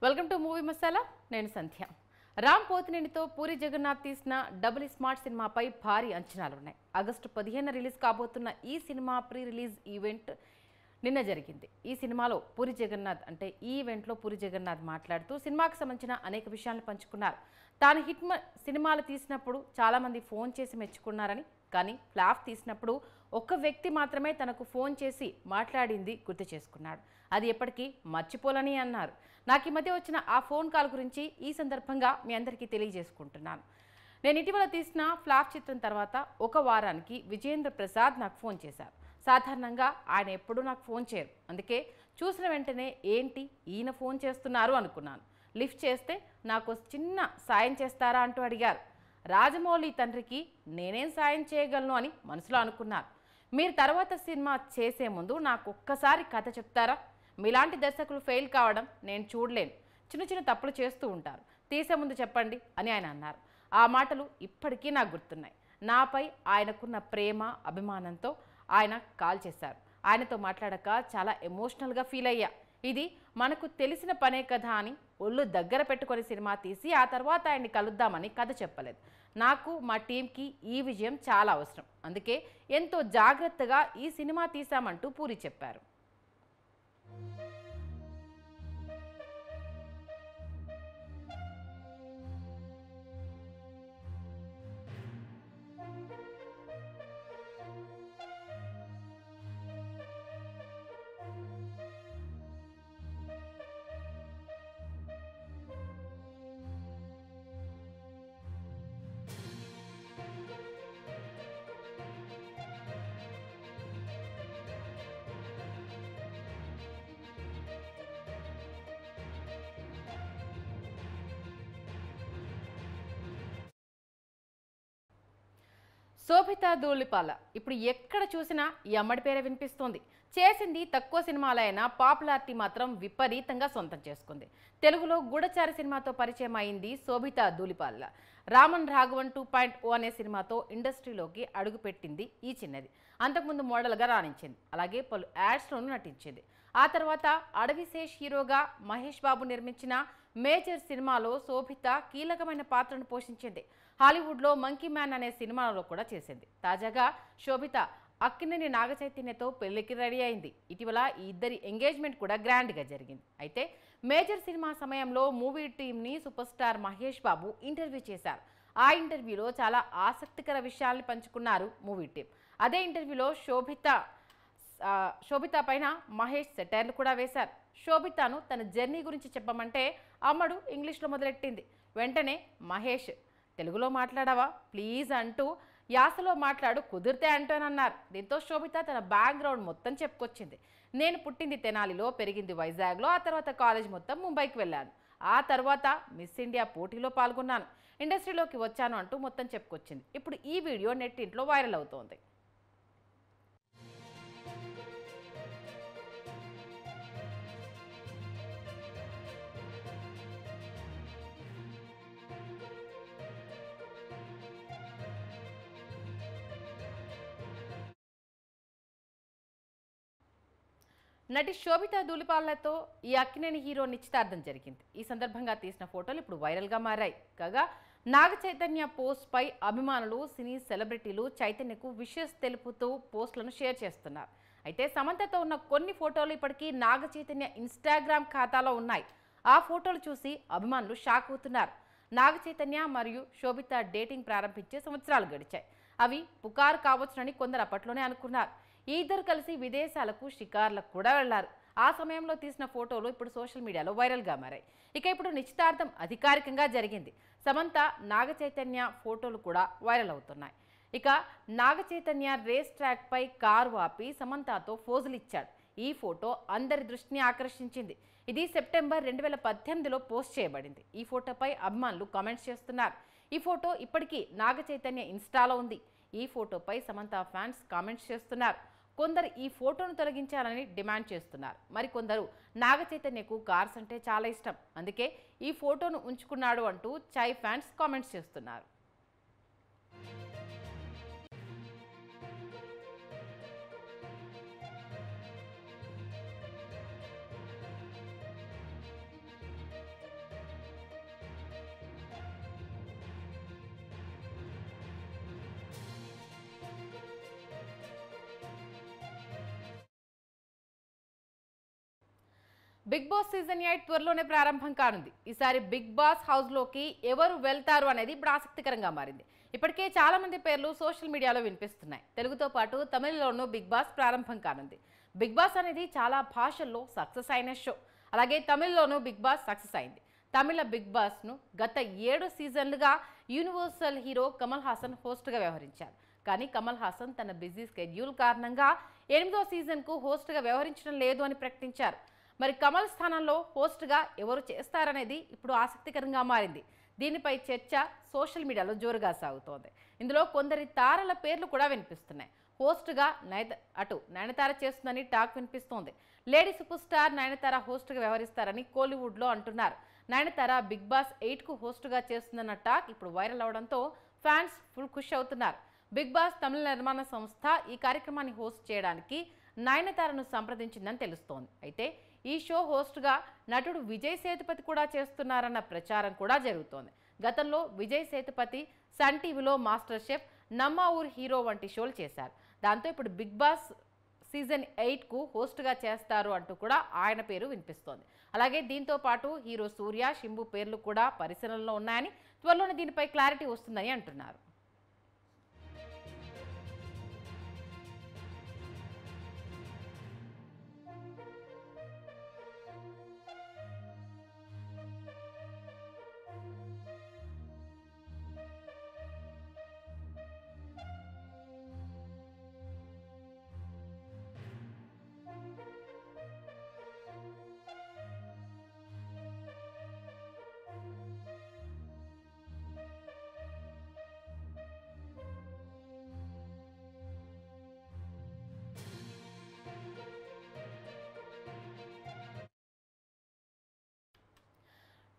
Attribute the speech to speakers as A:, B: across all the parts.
A: Welcome to movie masala. నేను సంధ్య. రామ్ పోతినేనితో పూరి జగన్నాథ్ తీసిన double smart సినిమాపై భారీ అంచనాలున్నాయి. ఆగస్టు 15 రిలీజ్ కాబోతున్న ఈ సినిమా ప్రీ రిలీజ్ ఈవెంట్ నిన్న జరిగింది. ఈ సినిమాలో పూరి జగన్నాథ్ ఈ ఈవెంట్లో పూరి జగన్నాథ్ మాట్లాడుతూ సినిమాకు సంబంధించిన అనేక విషయాలను పంచుకున్నారు. తాను హిట్ సినిమాలు తీసినప్పుడు చాలామంది ఫోన్ చేసి మెచ్చుకున్నారని, కానీ ఫ్లాప్ తీసినప్పుడు ఒక్క వ్యక్తి మాత్రమే తనకు ఫోన్ చేసి మాట్లాడింది గుర్తు చేసుకున్నాడు. అది ఎప్పటికీ మర్చిపోలని అన్నారు. నాకు ఈ మధ్య వచ్చిన ఆ ఫోన్ కాల్ గురించి ఈ సందర్భంగా మీ అందరికీ తెలియజేసుకుంటున్నాను. నేను ఇటీవల తీసిన ఫ్లాప్ చిత్రం తర్వాత ఒక వారానికి విజేంద్ర ప్రసాద్ నాకు ఫోన్ చేశారు. సాధారణంగా ఆయన ఎప్పుడూ నాకు ఫోన్ చేయరు. అందుకే చూసిన వెంటనే ఏంటి ఈయన ఫోన్ చేస్తున్నారు అనుకున్నాను. లిఫ్ట్ చేస్తే నాకు చిన్న సాయం చేస్తారా అంటూ అడిగారు. రాజమౌళి తండ్రికి నేనేం సాయం చేయగలను అని మనసులో అనుకున్నాను. మీరు తర్వాత సినిమా చేసే ముందు నాకు ఒక్కసారి కథ చెప్తారా? మీలాంటి దర్శకులు ఫెయిల్ కావడం నేను చూడలేను. చిన్న చిన్న తప్పులు చేస్తూ ఉంటారు, తీసే ముందు చెప్పండి అని ఆయన అన్నారు. ఆ మాటలు ఇప్పటికీ నాకు గుర్తున్నాయి. నాపై ఆయనకున్న ప్రేమ అభిమానంతో ఆయన కాల్ చేశారు. ఆయనతో మాట్లాడక చాలా ఎమోషనల్గా ఫీల్ అయ్యా. ఇది మనకు తెలిసిన పనే కదా అని ఒళ్ళు దగ్గర పెట్టుకొని సినిమా తీసి ఆ తర్వాత ఆయన్ని కలుద్దామని కథ చెప్పలేదు. నాకు మా టీంకి ఈ విజయం చాలా అవసరం, అందుకే ఎంతో జాగ్రత్తగా ఈ సినిమా తీశామంటూ పూరి చెప్పారు. శోభితా ధూళిపాల ఇప్పుడు ఎక్కడ చూసినా ఈ అమ్మడి పేరే వినిపిస్తోంది. చేసింది తక్కువ సినిమాలైనా పాపులారిటీ మాత్రం విపరీతంగా సొంతం చేసుకుంది. తెలుగులో గూఢచారి సినిమాతో పరిచయం అయింది శోభితా ధూళిపాల. రామన్ రాఘవన్ 2.0 అనే సినిమాతో ఇండస్ట్రీలోకి అడుగుపెట్టింది ఈ చిన్నది. అంతకుముందు మోడల్గా రాణించింది. అలాగే పలు యాడ్స్లోనూ నటించింది. ఆ తర్వాత అడవిశేష్ హీరోగా మహేష్ బాబు నిర్మించిన మేజర్ సినిమాలో శోభిత కీలకమైన పాత్రను పోషించింది. హాలీవుడ్లో మంకీ మ్యాన్ అనే సినిమాలో కూడా చేసింది. తాజాగా శోభిత అక్కినేని నాగచైతన్యతో పెళ్లికి రెడీ అయింది. ఇటీవల ఈ ఇద్దరి ఎంగేజ్మెంట్ కూడా గ్రాండ్గా జరిగింది. అయితే మేజర్ సినిమా సమయంలో మూవీ టీంని super star Mahesh Babu interview చేశారు. ఆ ఇంటర్వ్యూలో చాలా ఆసక్తికర విషయాల్ని పంచుకున్నారు మూవీ టీం. అదే ఇంటర్వ్యూలో శోభిత పైన మహేష్ సెటైర్లు కూడా వేశారు. శోభితను తన జర్నీ గురించి చెప్పమంటే అమ్మడు ఇంగ్లీష్లో మొదలెట్టింది. వెంటనే మహేష్ తెలుగులో మాట్లాడావా ప్లీజ్ అంటూ యాసలో మాట్లాడు కుదిరితే అంటూనన్నారు. దీంతో శోభిత తన బ్యాక్గ్రౌండ్ మొత్తం చెప్పుకొచ్చింది. నేను పుట్టింది తెనాలిలో, పెరిగింది వైజాగ్లో, ఆ తర్వాత కాలేజ్ మొత్తం ముంబైకి వెళ్ళాను. ఆ తర్వాత మిస్ ఇండియా పోటీలో పాల్గొన్నాను, ఇండస్ట్రీలోకి వచ్చాను అంటూ మొత్తం చెప్పుకొచ్చింది. ఇప్పుడు ఈ వీడియో నెట్టింట్లో వైరల్ అవుతోంది. నటి శోభితా ధూళిపాలతో ఈ అక్కినేని హీరో నిశ్చితార్థం జరిగింది. ఈ సందర్భంగా తీసిన ఫోటోలు ఇప్పుడు వైరల్గా మారాయి. కాగా నాగ చైతన్య పోస్ట్పై అభిమానులు, సినీ సెలబ్రిటీలు చైతన్యకు విషెస్ తెలుపుతూ పోస్టులను షేర్ చేస్తున్నారు. అయితే సమంతతో ఉన్న కొన్ని ఫోటోలు ఇప్పటికీ నాగ చైతన్య ఇన్స్టాగ్రామ్ ఖాతాలో ఉన్నాయి. ఆ ఫోటోలు చూసి అభిమానులు షాక్ అవుతున్నారు. నాగ చైతన్య మరియు శోభిత డేటింగ్ ప్రారంభించే సంవత్సరాలు గడిచాయి. అవి పుకారు కావచ్చునని కొందరు అప్పట్లోనే అనుకున్నారు. ఈ ఇద్దరు కలిసి విదేశాలకు షికార్లకు కూడా వెళ్లారు. ఆ సమయంలో తీసిన ఫోటోలు ఇప్పుడు సోషల్ మీడియాలో వైరల్గా మారాయి. ఇప్పుడు నిశ్చితార్థం అధికారికంగా జరిగింది. సమంత నాగ చైతన్య ఫోటోలు కూడా వైరల్ అవుతున్నాయి. నాగ చైతన్య రేస్ ట్రాక్ పై కారు ఆపి సమంతతో ఫోజులు ఇచ్చాడు. ఈ ఫోటో అందరి దృష్టిని ఆకర్షించింది. ఇది సెప్టెంబర్ 2018లో పోస్ట్ చేయబడింది. ఈ ఫోటోపై అభిమానులు కామెంట్స్ చేస్తున్నారు. ఈ ఫోటో ఇప్పటికీ నాగ చైతన్య ఇన్స్టాలో ఉంది. ఈ ఫోటోపై సమంత ఫ్యాన్స్ కామెంట్స్ చేస్తున్నారు. కొందరు ఈ ఫోటోను తొలగించాలని డిమాండ్ చేస్తున్నారు. మరికొందరు నాగ చైతన్యకు కార్స్ అంటే చాలా ఇష్టం, అందుకే ఈ ఫోటోను ఉంచుకున్నాడు అంటూ చై ఫ్యాన్స్ కామెంట్స్ చేస్తున్నారు. బిగ్ బాస్ సీజన్ 8 త్వరలోనే ప్రారంభం కానుంది. ఈసారి బిగ్ బాస్ హౌస్లోకి ఎవరు వెళ్తారు అనేది ఇప్పుడు ఆసక్తికరంగా మారింది. ఇప్పటికే చాలా మంది పేర్లు సోషల్ మీడియాలో వినిపిస్తున్నాయి. తెలుగుతో పాటు తమిళలోనూ బిగ్ బాస్ ప్రారంభం కానుంది. బిగ్ బాస్ అనేది చాలా భాషల్లో సక్సెస్ అయిన షో. అలాగే తమిళ్లోనూ బిగ్ బాస్ సక్సెస్ అయింది. తమిళ బిగ్ బాస్ను గత 7 సీజన్లుగా యూనివర్సల్ హీరో కమల్ హాసన్ హోస్ట్గా వ్యవహరించారు. కానీ కమల్ హాసన్ తన బిజీ స్కెడ్యూల్ కారణంగా 8వ సీజన్కు హోస్ట్గా వ్యవహరించడం లేదు అని ప్రకటించారు. మరి కమల్ స్థానంలో హోస్ట్గా ఎవరు చేస్తారనేది ఇప్పుడు ఆసక్తికరంగా మారింది. దీనిపై చర్చ సోషల్ మీడియాలో జోరుగా సాగుతోంది. ఇందులో కొందరి తారల పేర్లు కూడా వినిపిస్తున్నాయి. హోస్ట్గా నయనతార చేస్తుందని టాక్ వినిపిస్తోంది. లేడీ సూపర్ స్టార్ నయనతార హోస్ట్గా వ్యవహరిస్తారని కోలీవుడ్లో అంటున్నారు. నయనతార బిగ్ బాస్ 8కు హోస్ట్గా చేస్తుందన్న టాక్ ఇప్పుడు వైరల్ అవడంతో ఫ్యాన్స్ ఫుల్ ఖుష్ అవుతున్నారు. బిగ్ బాస్ తమిళ నిర్మాణ సంస్థ ఈ కార్యక్రమాన్ని హోస్ట్ చేయడానికి నయనతారను సంప్రదించిందని తెలుస్తోంది. అయితే ఈ షో హోస్ట్గా నటుడు విజయ్ సేతుపతి కూడా చేస్తున్నారన్న ప్రచారం కూడా జరుగుతోంది. గతంలో విజయ్ సేతుపతి సన్ టీవీలో మాస్టర్ షెఫ్, నమ్మ ఊర్ హీరో వంటి షోలు చేశారు. దాంతో ఇప్పుడు బిగ్ బాస్ సీజన్ 8కు హోస్ట్గా చేస్తారు అంటూ కూడా ఆయన పేరు వినిపిస్తోంది. అలాగే దీంతో పాటు హీరో సూర్య, శింబు పేర్లు కూడా పరిశీలనలో ఉన్నాయని, త్వరలోనే దీనిపై క్లారిటీ వస్తుందని అంటున్నారు.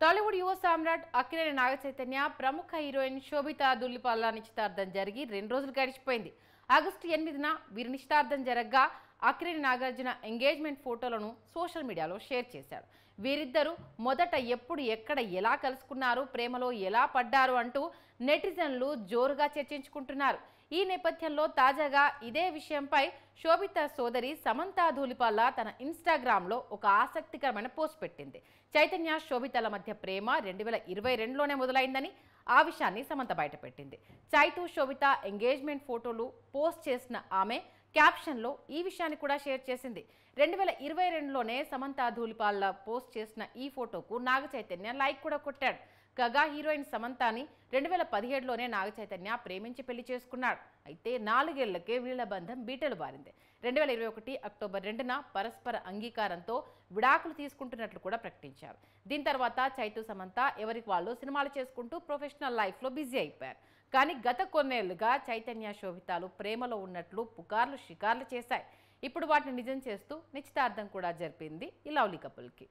A: టాలీవుడ్ యువ సామ్రాట్ అక్కినేని నాగచైతన్య ప్రముఖ హీరోయిన్ శోభితా ధూళిపాల నిశ్చితార్థం జరిగి 2 రోజులు గడిచిపోయింది. ఆగస్టు 8న వీరి నిశ్చితార్థం జరగ్గా అక్కినేని నాగార్జున ఎంగేజ్మెంట్ ఫోటోలను సోషల్ మీడియాలో షేర్ చేశారు. వీరిద్దరూ మొదట ఎప్పుడు, ఎక్కడ, ఎలా కలుసుకున్నారు, ప్రేమలో ఎలా పడ్డారు అంటూ నెటిజన్లు జోరుగా చర్చించుకుంటున్నారు. ఈ నేపథ్యంలో తాజాగా ఇదే విషయంపై శోభిత సోదరి సమంతా ధూళిపాల తన ఇన్స్టాగ్రామ్లో ఒక ఆసక్తికరమైన పోస్ట్ పెట్టింది. చైతన్య, శోభితల మధ్య ప్రేమ 2022లోనే మొదలైందని ఆ విషయాన్ని సమంత బయటపెట్టింది. చైతు, శోభిత ఎంగేజ్మెంట్ ఫోటోలు పోస్ట్ చేసిన ఆమె క్యాప్షన్లో ఈ విషయాన్ని కూడా షేర్ చేసింది. 2022లోనే సమంతా ధూళిపాల పోస్ట్ చేసిన ఈ ఫోటోకు నాగ చైతన్య లైక్ కూడా కొట్టాడు. కాగా హీరోయిన్ సమంతాని 2017లోనే నాగ చైతన్య ప్రేమించి పెళ్లి చేసుకున్నాడు. అయితే 4 ఏళ్లకే వీళ్ల బంధం బీటలు బారింది. 2021 అక్టోబర్ 2న పరస్పర అంగీకారంతో విడాకులు తీసుకుంటున్నట్లు కూడా ప్రకటించారు. దీని తర్వాత చైతు, సమంత ఎవరికి వాళ్ళు సినిమాలు చేసుకుంటూ ప్రొఫెషనల్ లైఫ్లో బిజీ అయిపోయారు. కానీ గత కొన్నేళ్లుగా చైతన్య, శోభితాలు ప్రేమలో ఉన్నట్లు పుకార్లు షికార్లు చేశాయి. ఇప్పుడు వాటిని నిజం చేస్తూ నిశ్చితార్థం కూడా జరిపింది ఈ లవ్లీ కపుల్కి.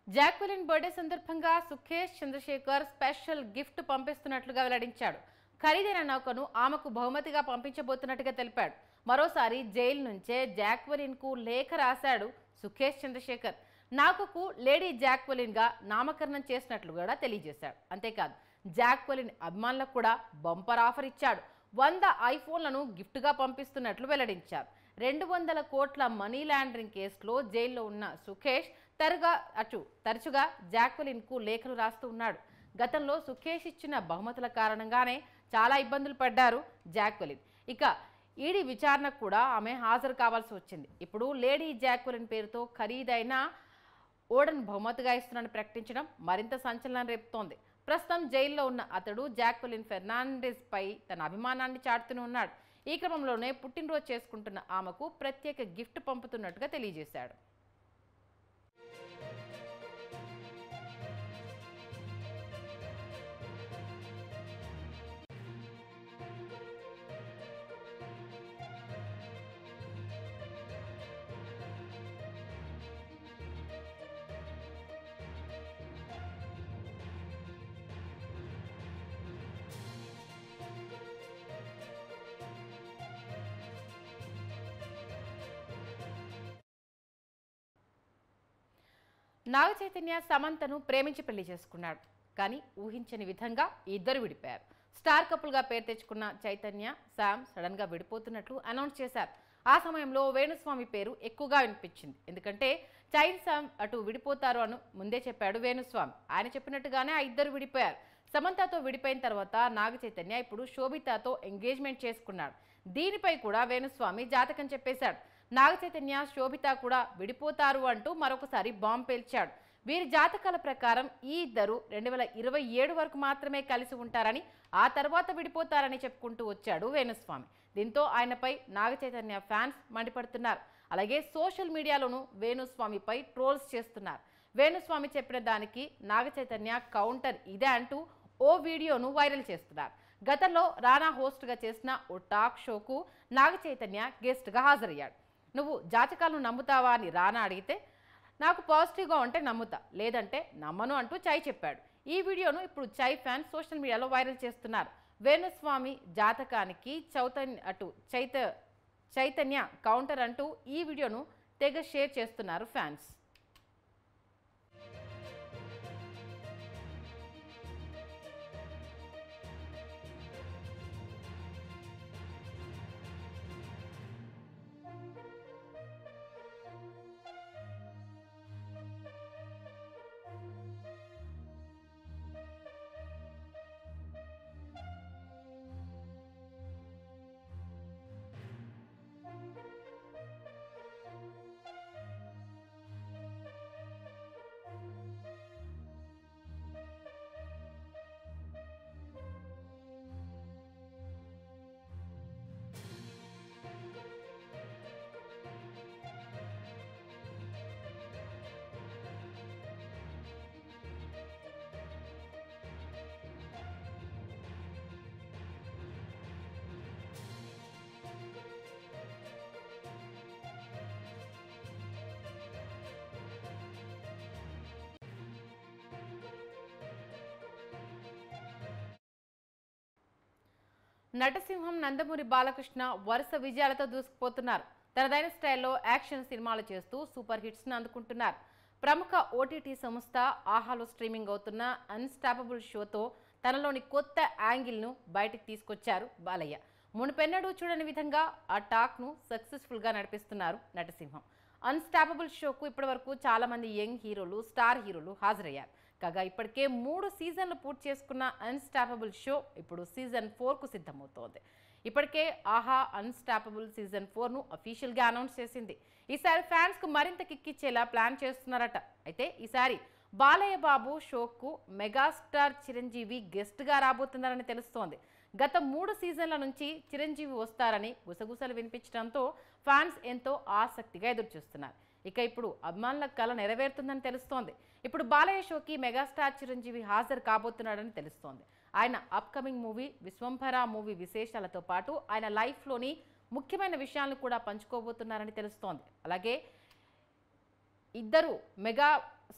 A: జాక్వెలిన్ బర్త్డే సందర్భంగా సుఖేష్ చంద్రశేఖర్ స్పెషల్ గిఫ్ట్ పంపిస్తున్నట్లుగా వెల్లడించాడు. ఖరీదైన నౌకను ఆమెకు బహుమతిగా పంపించబోతున్నట్టుగా తెలిపాడు. మరోసారి జైలు నుంచే జాక్వెలిన్కు లేఖ రాశాడు సుఖేష్ చంద్రశేఖర్. నౌకకు లేడీ జాక్వెలిన్గా నామకరణం చేసినట్లు కూడా తెలియజేశాడు. అంతేకాదు జాక్వెలిన్ అభిమానులకు కూడా బంపర్ ఆఫర్ ఇచ్చాడు. 100 ఐఫోన్లను గిఫ్ట్గా పంపిస్తున్నట్లు వెల్లడించారు. 200 కోట్ల మనీ లాండరింగ్ కేసులో జైల్లో ఉన్న సుఖేష్ తరచుగా జాక్వెలిన్కు లేఖలు రాస్తూ ఉన్నాడు. గతంలో సుఖేష్ ఇచ్చిన బహుమతుల కారణంగానే చాలా ఇబ్బందులు పడ్డారు జాక్వెలిన్. ఇక ఈడీ విచారణకు కూడా ఆమె హాజరు కావాల్సి వచ్చింది. ఇప్పుడు లేడీ జాక్వెలిన్ పేరుతో ఖరీదైన ఓడను బహుమతిగా ఇస్తున్నానని ప్రకటించడం మరింత సంచలనం రేపుతోంది. ప్రస్తుతం జైల్లో ఉన్న అతడు జాక్వెలిన్ ఫెర్నాండెస్ పై తన అభిమానాన్ని చాటుతూనే ఉన్నాడు. ఈ క్రమంలోనే పుట్టినరోజు చేసుకుంటున్న ఆమెకు ప్రత్యేక గిఫ్ట్ పంపుతున్నట్టుగా తెలియజేశాడు. నాగ చైతన్య సమంతను ప్రేమించి పెళ్లి చేసుకున్నాడు. కానీ ఊహించని విధంగా ఇద్దరు విడిపోయారు. స్టార్ కపుల్గా పేరు తెచ్చుకున్న చైతన్య, శామ్ సడన్గా విడిపోతున్నట్లు అనౌన్స్ చేశారు. ఆ సమయంలో వేణుస్వామి పేరు ఎక్కువగా వినిపించింది. ఎందుకంటే చైన్ శామ్ అటు విడిపోతారు అని ముందే చెప్పాడు వేణుస్వామి. ఆయన చెప్పినట్టుగానే ఆ ఇద్దరు విడిపోయారు. సమంతతో విడిపోయిన తర్వాత నాగ చైతన్య ఇప్పుడు శోభితతో ఎంగేజ్మెంట్ చేసుకున్నాడు. దీనిపై కూడా వేణుస్వామి జాతకం చెప్పేశాడు. నాగ చైతన్య, శోభిత కూడా విడిపోతారు అంటూ మరొకసారి బాంబు పేల్చాడు. వీరి జాతకాల ప్రకారం ఈ ఇద్దరు 2027 వరకు మాత్రమే కలిసి ఉంటారని, ఆ తర్వాత విడిపోతారని చెప్పుకుంటూ వచ్చాడు వేణుస్వామి. దీంతో ఆయనపై నాగ చైతన్య ఫ్యాన్స్ మండిపడుతున్నారు. అలాగే సోషల్ మీడియాలోనూ వేణుస్వామిపై ట్రోల్స్ చేస్తున్నారు. వేణుస్వామి చెప్పిన దానికి నాగ చైతన్య కౌంటర్ ఇదే అంటూ ఓ వీడియోను వైరల్ చేస్తున్నారు. గతంలో రానా హోస్ట్గా చేసిన ఓ టాక్ షోకు నాగ చైతన్య గెస్ట్గా హాజరయ్యాడు. నువ్వు జాతకాలను నమ్ముతావా అని రానా అడిగితే, నాకు పాజిటివ్గా ఉంటే నమ్ముతా, లేదంటే నమ్మను అంటూ చై చెప్పాడు. ఈ వీడియోను ఇప్పుడు చై ఫ్యాన్స్ సోషల్ మీడియాలో వైరల్ చేస్తున్నారు. వేణుస్వామి జాతకానికి చైతన్య కౌంటర్ అంటూ ఈ వీడియోను తెగ షేర్ చేస్తున్నారు ఫ్యాన్స్. నటసింహం నందమూరి బాలకృష్ణ వరుస విజయాలతో దూసుకుపోతున్నారు. తనదైన స్టైల్లో యాక్షన్ సినిమాలు చేస్తూ సూపర్ హిట్స్ను అందుకుంటున్నారు. ప్రముఖ ఓటీటీ సంస్థ ఆహాలో స్ట్రీమింగ్ అవుతున్న అన్స్టాపబుల్ షోతో తనలోని కొత్త యాంగిల్ను బయటికి తీసుకొచ్చారు బాలయ్య. మునుపెన్నడూ చూడని విధంగా ఆ టాక్ను సక్సెస్ఫుల్గా నడిపిస్తున్నారు నటసింహం. అన్స్టాపబుల్ షోకు ఇప్పటివరకు చాలామంది యంగ్ హీరోలు, స్టార్ హీరోలు హాజరయ్యారు. కాగా ఇప్పటికే 3 సీజన్లు పూర్తి చేసుకున్న అన్స్టాపబుల్ షో ఇప్పుడు సీజన్ 4కు సిద్ధమవుతోంది. ఇప్పటికే ఆహా అన్స్టాపబుల్ సీజన్ 4ను అఫీషియల్గా అనౌన్స్ చేసింది. ఈసారి ఫ్యాన్స్కు మరింత కిక్కిచ్చేలా ప్లాన్ చేస్తున్నారట. అయితే ఈసారి బాలయ్య బాబు షోకు మెగాస్టార్ చిరంజీవి గెస్ట్గా రాబోతున్నారని తెలుస్తోంది. గత 3 సీజన్ల నుంచి చిరంజీవి వస్తారని గుసగుసలు వినిపించడంతో ఫ్యాన్స్ ఎంతో ఆసక్తిగా ఎదురుచూస్తున్నారు. ఇక ఇప్పుడు అభిమానుల కల నెరవేరుతుందని తెలుస్తోంది. ఇప్పుడు బాలయ్య షోకి మెగాస్టార్ చిరంజీవి హాజరు కాబోతున్నాడని తెలుస్తోంది. ఆయన అప్కమింగ్ మూవీ విశ్వంభర మూవీ విశేషాలతో పాటు ఆయన లైఫ్లోని ముఖ్యమైన విషయాలను కూడా పంచుకోబోతున్నారని తెలుస్తోంది. అలాగే ఇద్దరు మెగా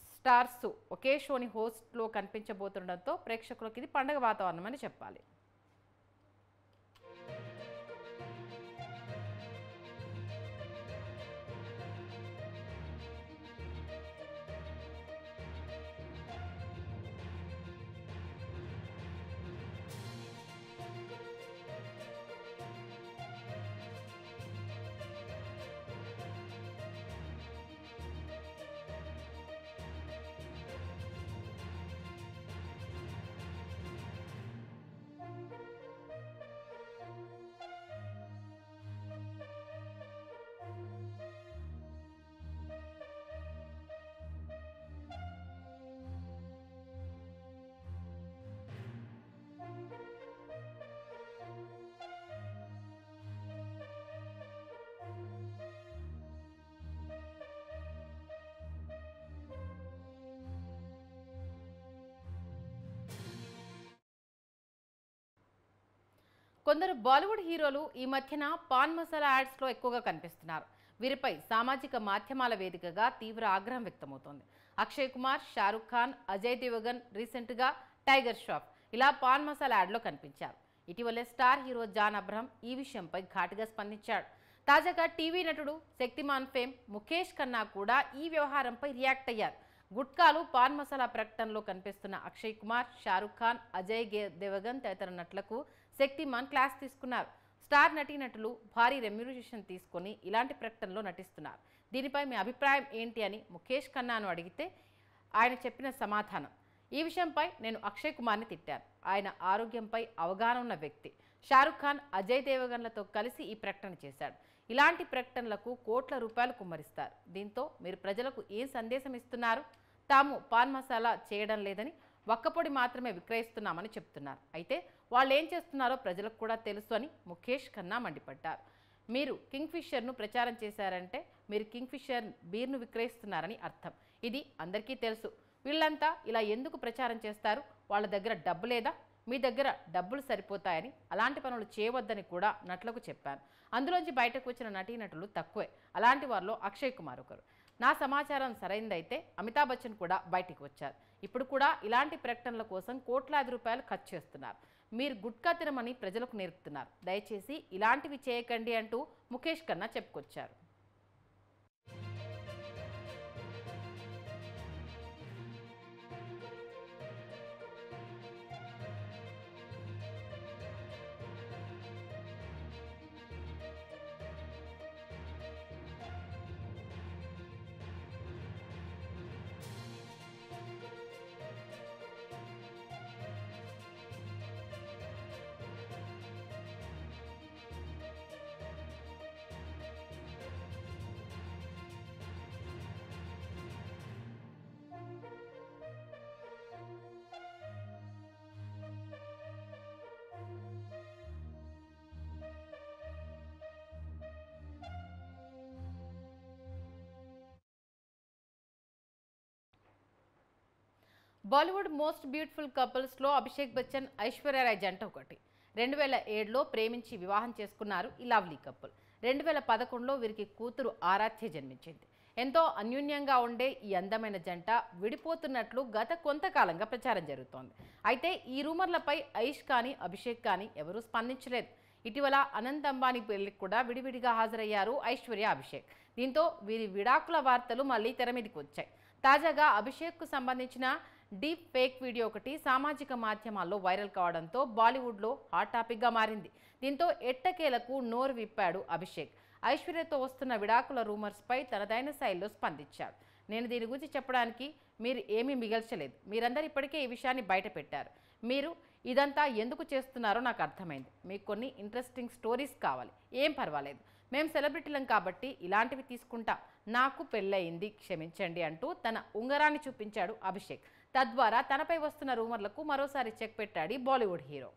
A: స్టార్స్ ఒకే షోని హోస్ట్లో కనిపించబోతుండడంతో ప్రేక్షకులకు ఇది పండగ వాతావరణం అని చెప్పాలి. కొందరు బాలీవుడ్ హీరోలు ఈ మధ్యన పాన్ మసాలా యాడ్స్లో ఎక్కువగా కనిపిస్తున్నారు. వీరిపై సామాజిక మాధ్యమాల వేదికగా తీవ్ర ఆగ్రహం వ్యక్తమవుతోంది. అక్షయ్ కుమార్, షారుఖ్ ఖాన్, అజయ్ దేవగన్ రీసెంట్గా టైగర్ ష్రాఫ్ ఇలా పాన్ మసాలా యాడ్లో కనిపించారు. ఇటీవలే స్టార్ హీరో జాన్ అబ్రహం ఈ విషయంపై ఘాటుగా స్పందించాడు. తాజాగా టీవీ నటుడు, శక్తిమాన్ ఫేమ్ ముఖేష్ ఖన్నా కూడా ఈ వ్యవహారంపై రియాక్ట్ అయ్యారు. గుట్కాలు, పాన్ మసాలా ప్రకటనలో కనిపిస్తున్న అక్షయ్ కుమార్, షారుఖ్ ఖాన్, అజయ్ దేవగన్ తదితర నటులకు శక్తిమాన్ క్లాస్ తీసుకున్నారు. స్టార్ నటీనటులు భారీ రెమ్యూనరేషన్ తీసుకొని ఇలాంటి ప్రకటనలో నటిస్తున్నారు. దీనిపై మీ అభిప్రాయం ఏంటి అని ముఖేష్ ఖన్నాను అడిగితే ఆయన చెప్పిన సమాధానం: ఈ విషయంపై నేను అక్షయ్ కుమార్ని తిట్టాను. ఆయన ఆరోగ్యంపై అవగాహన ఉన్న వ్యక్తి. షారుఖ్ ఖాన్, అజయ్ దేవగన్లతో కలిసి ఈ ప్రకటన చేశాడు. ఇలాంటి ప్రకటనలకు కోట్ల రూపాయలు కుమ్మరిస్తారు. దీంతో మీరు ప్రజలకు ఏం సందేశం ఇస్తున్నారు? తాము పాన్ మసాలా చేయడం లేదని, వక్కపొడి మాత్రమే విక్రయిస్తున్నామని చెప్తున్నారు. అయితే వాళ్ళు ఏం చేస్తున్నారో ప్రజలకు కూడా తెలుసు అని ముఖేష్ ఖన్నా మండిపడ్డారు. మీరు కింగ్ఫిషర్ను ప్రచారం చేశారంటే మీరు కింగ్ఫిషర్ బీర్ను విక్రయిస్తున్నారని అర్థం. ఇది అందరికీ తెలుసు. వీళ్ళంతా ఇలా ఎందుకు ప్రచారం చేస్తారు? వాళ్ళ దగ్గర డబ్బు లేదా? మీ దగ్గర డబ్బులు సరిపోతాయని, అలాంటి పనులు చేయవద్దని కూడా నటులకు చెప్పాను. అందులోంచి బయటకు వచ్చిన నటీనటులు తక్కువే. అలాంటి వారిలో అక్షయ్ కుమార్ ఒకరు. నా సమాచారం సరైందైతే అమితాబ్ బచ్చన్ కూడా బయటికి వచ్చారు. ఇప్పుడు కూడా ఇలాంటి ప్రకటనల కోసం కోట్లాది రూపాయలు ఖర్చు చేస్తున్నారు. మీరు గుట్కా తినమని ప్రజలకు నేర్పుతున్నారు. దయచేసి ఇలాంటివి చేయకండి అంటూ ముఖేష్ ఖన్నా చెప్పుకొచ్చారు. బాలీవుడ్ మోస్ట్ బ్యూటిఫుల్ కపుల్స్లో అభిషేక్ బచ్చన్, ఐశ్వర్య రాయ్ జంట ఒకటి. 2007లో ప్రేమించి వివాహం చేసుకున్నారు ఈ లవ్లీ కపుల్. 2011లో వీరికి కూతురు ఆరాధ్య జన్మించింది. ఎంతో అన్యోన్యంగా ఉండే ఈ అందమైన జంట విడిపోతున్నట్లు గత కొంతకాలంగా ప్రచారం జరుగుతోంది. అయితే ఈ రూమర్లపై ఐష్ కానీ, అభిషేక్ కానీ ఎవరూ స్పందించలేదు. ఇటీవల అనంత్ అంబానీ పెళ్లికి కూడా విడివిడిగా హాజరయ్యారు ఐశ్వర్య, అభిషేక్. దీంతో వీరి విడాకుల వార్తలు మళ్లీ తెర మీదకి వచ్చాయి. తాజాగా అభిషేక్కు సంబంధించిన డీప్ ఫేక్ వీడియో ఒకటి సామాజిక మాధ్యమాల్లో వైరల్ కావడంతో బాలీవుడ్లో హాట్ టాపిక్గా మారింది. దీంతో ఎట్టకేలకు నోరు విప్పాడు అభిషేక్. ఐశ్వర్యతో వస్తున్న విడాకుల రూమర్స్పై తనదైన శైలిలో స్పందించాడు. నేను దీని గురించి చెప్పడానికి మీరు ఏమీ మిగల్చలేదు. మీరందరూ ఇప్పటికే ఈ విషయాన్ని బయట పెట్టారు. మీరు ఇదంతా ఎందుకు చేస్తున్నారో నాకు అర్థమైంది. మీకు కొన్ని ఇంట్రెస్టింగ్ స్టోరీస్ కావాలి. ఏం పర్వాలేదు, మేము సెలబ్రిటీలం కాబట్టి ఇలాంటివి తీసుకుంటాం. నాకు పెళ్ళయింది, క్షమించండి అంటూ తన ఉంగరాన్ని చూపించాడు అభిషేక్. తద్వారా తనపై వస్తున్న రూమర్లకు మరోసారి చెక్ పెట్టాడు బాలీవుడ్ హీరో.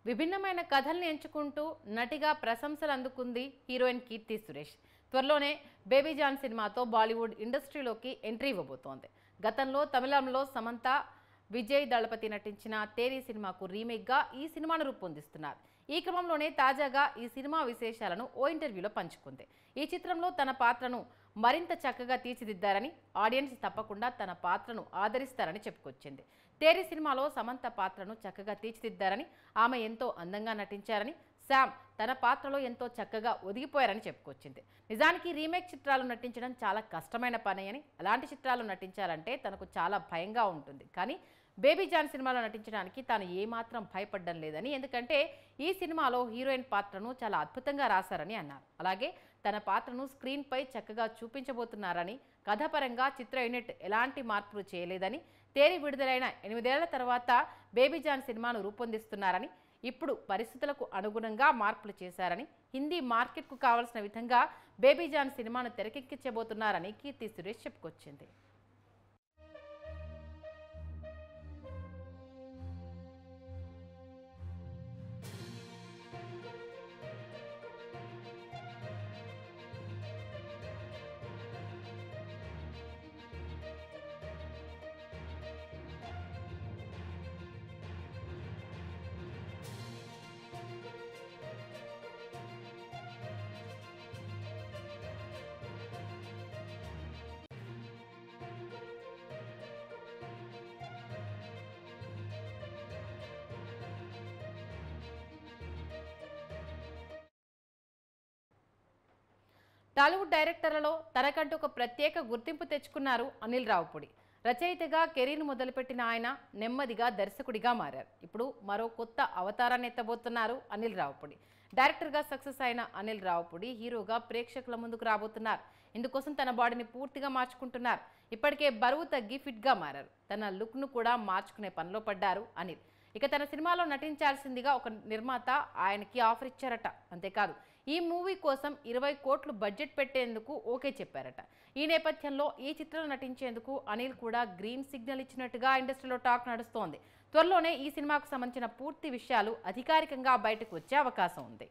A: విభిన్నమైన కథల్ని ఎంచుకుంటూ నటిగా ప్రశంసలు అందుకుంది హీరోయిన్ కీర్తి సురేష్. త్వరలోనే బేబీ జాన్ సినిమాతో బాలీవుడ్ ఇండస్ట్రీలోకి ఎంట్రీ ఇవ్వబోతోంది. గతంలో తమిళంలో సమంత, విజయ్ దళపతి నటించిన తేరీ సినిమాకు రీమేక్గా ఈ సినిమాను రూపొందిస్తున్నారు. ఈ క్రమంలోనే తాజాగా ఈ సినిమా విశేషాలను ఓ ఇంటర్వ్యూలో పంచుకుంది. ఈ చిత్రంలో తన పాత్రను మరింత చక్కగా తీర్చిదిద్దారని, ఆడియన్స్ తప్పకుండా తన పాత్రను ఆదరిస్తారని చెప్పుకొచ్చింది. తేరీ సినిమాలో సమంత పాత్రను చక్కగా తీర్చిదిద్దారని, ఆమె ఎంతో అందంగా నటించారని, శామ్ తన పాత్రలో ఎంతో చక్కగా ఒదిగిపోయారని చెప్పుకొచ్చింది. నిజానికి రీమేక్ చిత్రాలు నటించడం చాలా కష్టమైన పని అని, అలాంటి చిత్రాలు నటించాలంటే తనకు చాలా భయంగా ఉంటుంది. కానీ బేబీ జాన్ సినిమాలో నటించడానికి తాను ఏమాత్రం భయపడడం లేదని, ఎందుకంటే ఈ సినిమాలో హీరోయిన్ పాత్రను చాలా అద్భుతంగా రాశారని అన్నారు. అలాగే తన పాత్రను స్క్రీన్పై చక్కగా చూపించబోతున్నారని, కథాపరంగా చిత్ర యూనిట్ ఎలాంటి మార్పులు చేయలేదని, తేరీ విడుదలైన 8 ఏళ్ల తర్వాత బేబీ జాన్ సినిమాను రూపొందిస్తున్నారని, ఇప్పుడు పరిస్థితులకు అనుగుణంగా మార్పులు చేశారని, హిందీ మార్కెట్కు కావాల్సిన విధంగా బేబీ జాన్ సినిమాను తెరకెక్కించబోతున్నారని కీర్తి సురేష్ చెప్పుకొచ్చింది. టాలీవుడ్ డైరెక్టర్లలో తనకంటూ ఒక ప్రత్యేక గుర్తింపు తెచ్చుకున్నారు అనిల్ రావిపూడి. రచయితగా కెరీర్ మొదలుపెట్టిన ఆయన నెమ్మదిగా దర్శకుడిగా మారారు. ఇప్పుడు మరో కొత్త అవతారాన్ని ఎత్తబోతున్నారు అనిల్ రావిపూడి. డైరెక్టర్గా సక్సెస్ అయిన అనిల్ రావిపూడి హీరోగా ప్రేక్షకుల ముందుకు రాబోతున్నారు. ఇందుకోసం తన బాడీని పూర్తిగా మార్చుకుంటున్నారు. ఇప్పటికే బరువు తగ్గి ఫిట్గా మారారు. తన లుక్ను కూడా మార్చుకునే పనిలో పడ్డారు అనిల్. ఇక తన సినిమాలో నటించాల్సిందిగా ఒక నిర్మాత ఆయనకి ఆఫర్ ఇచ్చారట. అంతేకాదు ఈ మూవీ కోసం 20 కోట్లు బడ్జెట్ పెట్టేందుకు ఓకే చెప్పారట. ఈ నేపథ్యంలో ఈ చిత్రంలో నటించేందుకు అనిల్ కూడా గ్రీన్ సిగ్నల్ ఇచ్చినట్టుగా ఇండస్ట్రీలో టాక్ నడుస్తోంది. త్వరలోనే ఈ సినిమాకు సంబంధించిన పూర్తి విషయాలు అధికారికంగా బయటకు వచ్చే అవకాశం ఉంది.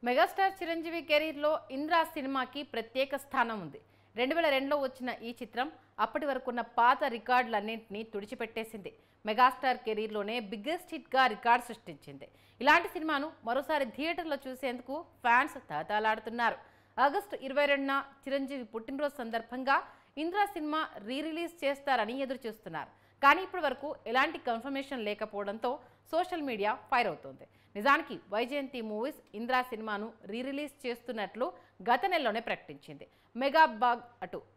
A: మెగాస్టార్ చిరంజీవి కెరీర్లో ఇంద్రా సినిమాకి ప్రత్యేక స్థానం ఉంది. 2002లో వచ్చిన ఈ చిత్రం అప్పటి వరకున్న పాత రికార్డులన్నింటినీ తుడిచిపెట్టేసింది. మెగాస్టార్ కెరీర్లోనే బిగ్గెస్ట్ హిట్గా రికార్డు సృష్టించింది. ఇలాంటి సినిమాను మరోసారి థియేటర్లో చూసేందుకు ఫ్యాన్స్ తహతలాడుతున్నారు. ఆగస్టు 22న చిరంజీవి పుట్టినరోజు సందర్భంగా ఇంద్రా సినిమా రిలీజ్ చేస్తారని ఎదురు చూస్తున్నారు. కానీ ఇప్పటి వరకు ఎలాంటి కన్ఫర్మేషన్ లేకపోవడంతో సోషల్ మీడియా ఫైర్ అవుతోంది. నిజానికి వైజయంతి మూవీస్ ఇంద్రా సినిమాను రిలీజ్ చేస్తున్నట్లు గత నెలలోనే ప్రకటించింది.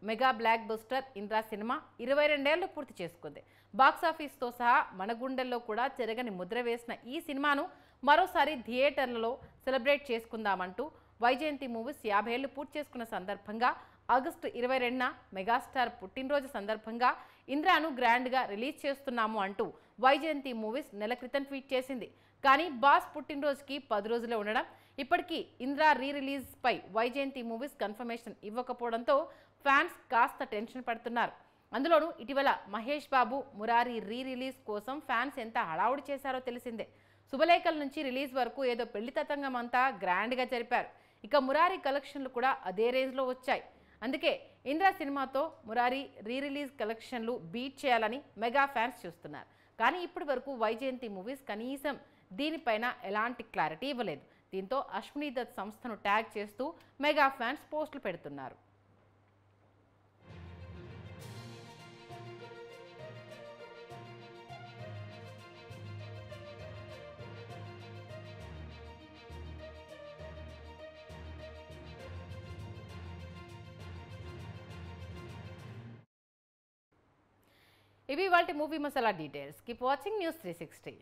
A: Mega block buster Indra cinema 22 ఏళ్లు పూర్తి చేసుకుంది. బాక్సాఫీస్తో సహా మన గుండెల్లో కూడా చెరగని ముద్ర వేసిన ఈ సినిమాను మరోసారి థియేటర్లలో సెలబ్రేట్ చేసుకుందామంటూ వైజయంతి మూవీస్ 50 ఏళ్లు పూర్తి చేసుకున్న సందర్భంగా ఆగస్టు 22న మెగాస్టార్ పుట్టినరోజు సందర్భంగా ఇంద్రాను గ్రాండ్గా రిలీజ్ చేస్తున్నాము అంటూ వైజయంతి మూవీస్ నెల క్రితం ట్వీట్ చేసింది. కానీ బాస్ పుట్టినరోజుకి 10 రోజులే ఉండడం, ఇప్పటికీ ఇంద్రా రిలీజ్ పై వైజయంతి మూవీస్ కన్ఫర్మేషన్ ఇవ్వకపోవడంతో ఫ్యాన్స్ కాస్త టెన్షన్ పడుతున్నారు. అందులోనూ ఇటీవల మహేష్ బాబు మురారి రిలీజ్ కోసం ఫ్యాన్స్ ఎంత హడావుడి చేశారో తెలిసిందే. శుభలేఖల నుంచి రిలీజ్ వరకు ఏదో పెళ్లి తతంగం అంతా గ్రాండ్గా జరిపారు. ఇక మురారి కలెక్షన్లు కూడా అదే రేంజ్లో వచ్చాయి. అందుకే ఇంద్రా సినిమాతో మురారి రిలీజ్ కలెక్షన్లు బీట్ చేయాలని మెగా ఫ్యాన్స్ చూస్తున్నారు. కానీ ఇప్పటి వరకు వైజయంతి మూవీస్ కనీసం దీనిపైన ఎలాంటి క్లారిటీ ఇవ్వలేదు. దీంతో అశ్విని దత్ సంస్థను ట్యాగ్ చేస్తూ మెగా ఫ్యాన్స్ పోస్టులు పెడుతున్నారు. ఇవి వాటి movie masala details. Keep watching news 360.